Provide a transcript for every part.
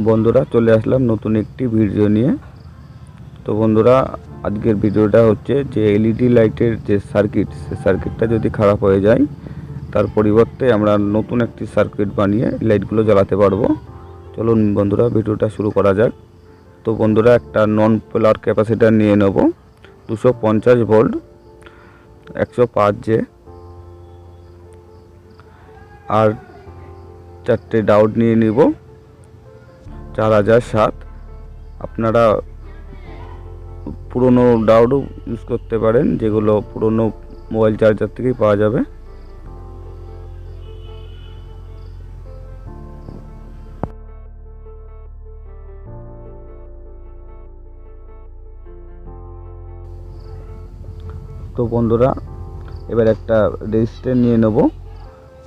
বন্ধুরা চলে আসলাম নতুন একটি ভিডিও নিয়ে। তো বন্ধুরা আজকের ভিডিওটা হচ্ছে যে এলইডি লাইটের যে সার্কিট, সে সার্কিটটা যদি খারাপ হয়ে যায় তার পরিবর্তে আমরা নতুন একটি সার্কিট বানিয়ে লাইটগুলো জ্বালাতে পারবো। চলুন বন্ধুরা ভিডিওটা শুরু করা যাক। তো বন্ধুরা একটা নন পোলার ক্যাপাসিটার নিয়ে নেব 250 ভোল্ট 105 জে, আর 4টে ডায়োড নিয়ে নিব 4007। আপনারা পুরনো ডায়োডও ইউজ করতে পারেন, যেগুলো পুরনো মোবাইল চার্জার থেকেই পাওয়া যাবে। তো বন্ধুরা এবার একটা রেজিস্ট্যান্স নিয়ে নেব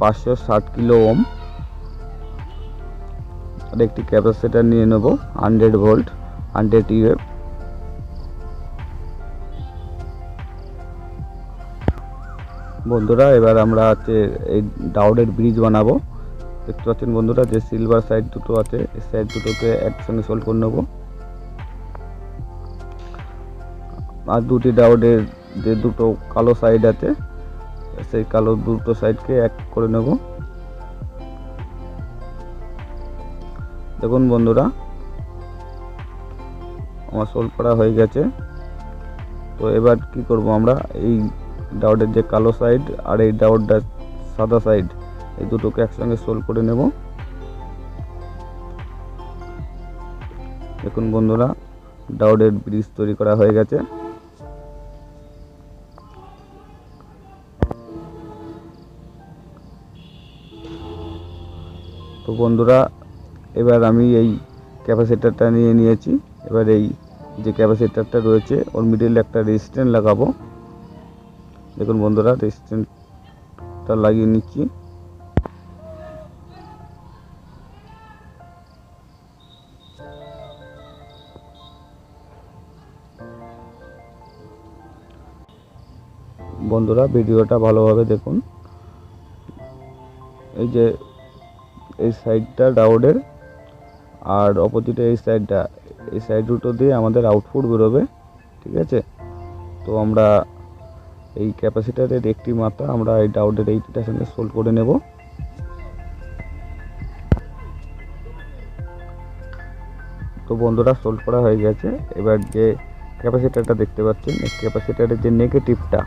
560 কিলো ওম, আর একটি ক্যাপাসিটার নিয়ে নেব 100 ভোল্ট 100 ইউএফ। বন্ধুরা এবার আমরা এই ডায়োডের ব্রিজ বানাবো। দেখতে পাচ্ছেন বন্ধুরা যে সিলভার সাইড দুটো আছে, এই সাইড দুটোকে একসঙ্গে সোল্ড করে নেব, আর দুটি ডায়োডের যে দুটো কালো সাইড আছে সেই কালো দুটো সাইডকে এক করে নেব। দেখুন বন্ধুরা আমার সোল্ড করা হয়ে গেছে। তো এবার কি করব, আমরা এই ডায়োডের যে কালো সাইড আর এই ডায়োডটার সাদা সাইড, এই দুটোকে একসঙ্গে সোল্ড করে নেব। দেখুন বন্ধুরা ডায়োডের ব্রিজ তৈরি করা হয়ে গেছে। তো বন্ধুরা এবার আমি এই ক্যাপাসিটারটা নিয়ে নিয়েছি। এবার এই যে ক্যাপাসিটারটা রয়েছে ওর মিডলে একটা রেজিস্ট্যান্স লাগাবো। দেখুন বন্ধুরা রেজিস্ট্যান্সটা লাগিয়ে নিচ্ছি। বন্ধুরা ভিডিওটা ভালোভাবে দেখুন। এই যে এই সাইডটা ডায়োডের, আর অপোজিটে এই সাইডটা, এই সাইড দুটো দিয়ে আমাদের আউটপুট বেরোবে, ঠিক আছে। তো আমরা এই ক্যাপাসিটারের একটি মাথা আমরা এই ডায়োডের এইটার সঙ্গে সোল্ড করে নেব। তো বন্ধুরা সোল্ড করা হয়ে গেছে। এবার যে ক্যাপাসিটারটা দেখতে পাচ্ছেন, এই ক্যাপাসিটারের যে নেগেটিভটা,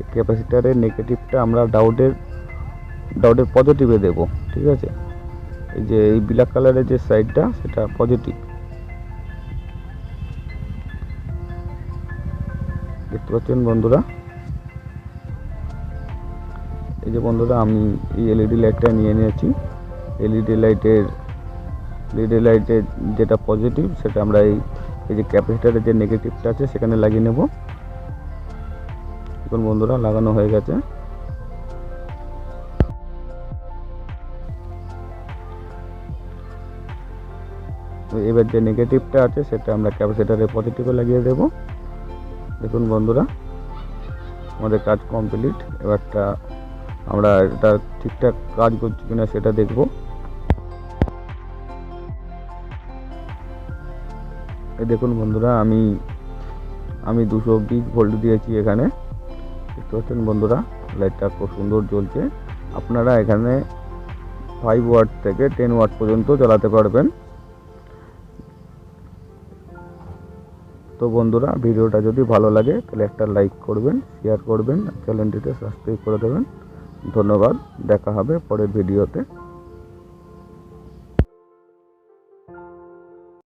এই ক্যাপাসিটারের নেগেটিভটা আমরা ডায়োডের পজিটিভে দেব, ঠিক আছে। এই যে এই ব্ল্যাক কালারের যে সাইডটা সেটা পজিটিভ, দেখতে পাচ্ছেন বন্ধুরা। এই যে বন্ধুরা আমি এই এলইডি লাইটটা নিয়ে নিয়েছি। এলইডি লাইটের যেটা পজিটিভ সেটা আমরা এই যে ক্যাপাসিটারের যে নেগেটিভটা আছে সেখানে লাগিয়ে নেব। এখন বন্ধুরা লাগানো হয়ে গেছে। এবার যে নেগেটিভটা আছে সেটা আমরা ক্যাপাসিটারের পজিটিভে লাগিয়ে দেব। দেখুন বন্ধুরা আমাদের কাজ কমপ্লিট। এবারটা আমরা এটা ঠিকঠাক কাজ করছি কিনা সেটা দেখব। এই দেখুন বন্ধুরা আমি 220 ভোল্ট দিয়েছি এখানে, দেখতে পাচ্ছেন বন্ধুরা লাইটটা খুব সুন্দর জ্বলছে। আপনারা এখানে 5 ওয়াট থেকে 10 ওয়াট পর্যন্ত জ্বালাতে পারবেন। তো বন্ধুরা ভিডিওটা যদি ভালো লাগে তাহলে একটা লাইক করবেন, শেয়ার করবেন, চ্যানেলটিতে সাবস্ক্রাইব করে দেবেন। ধন্যবাদ, দেখা হবে পরের ভিডিওতে।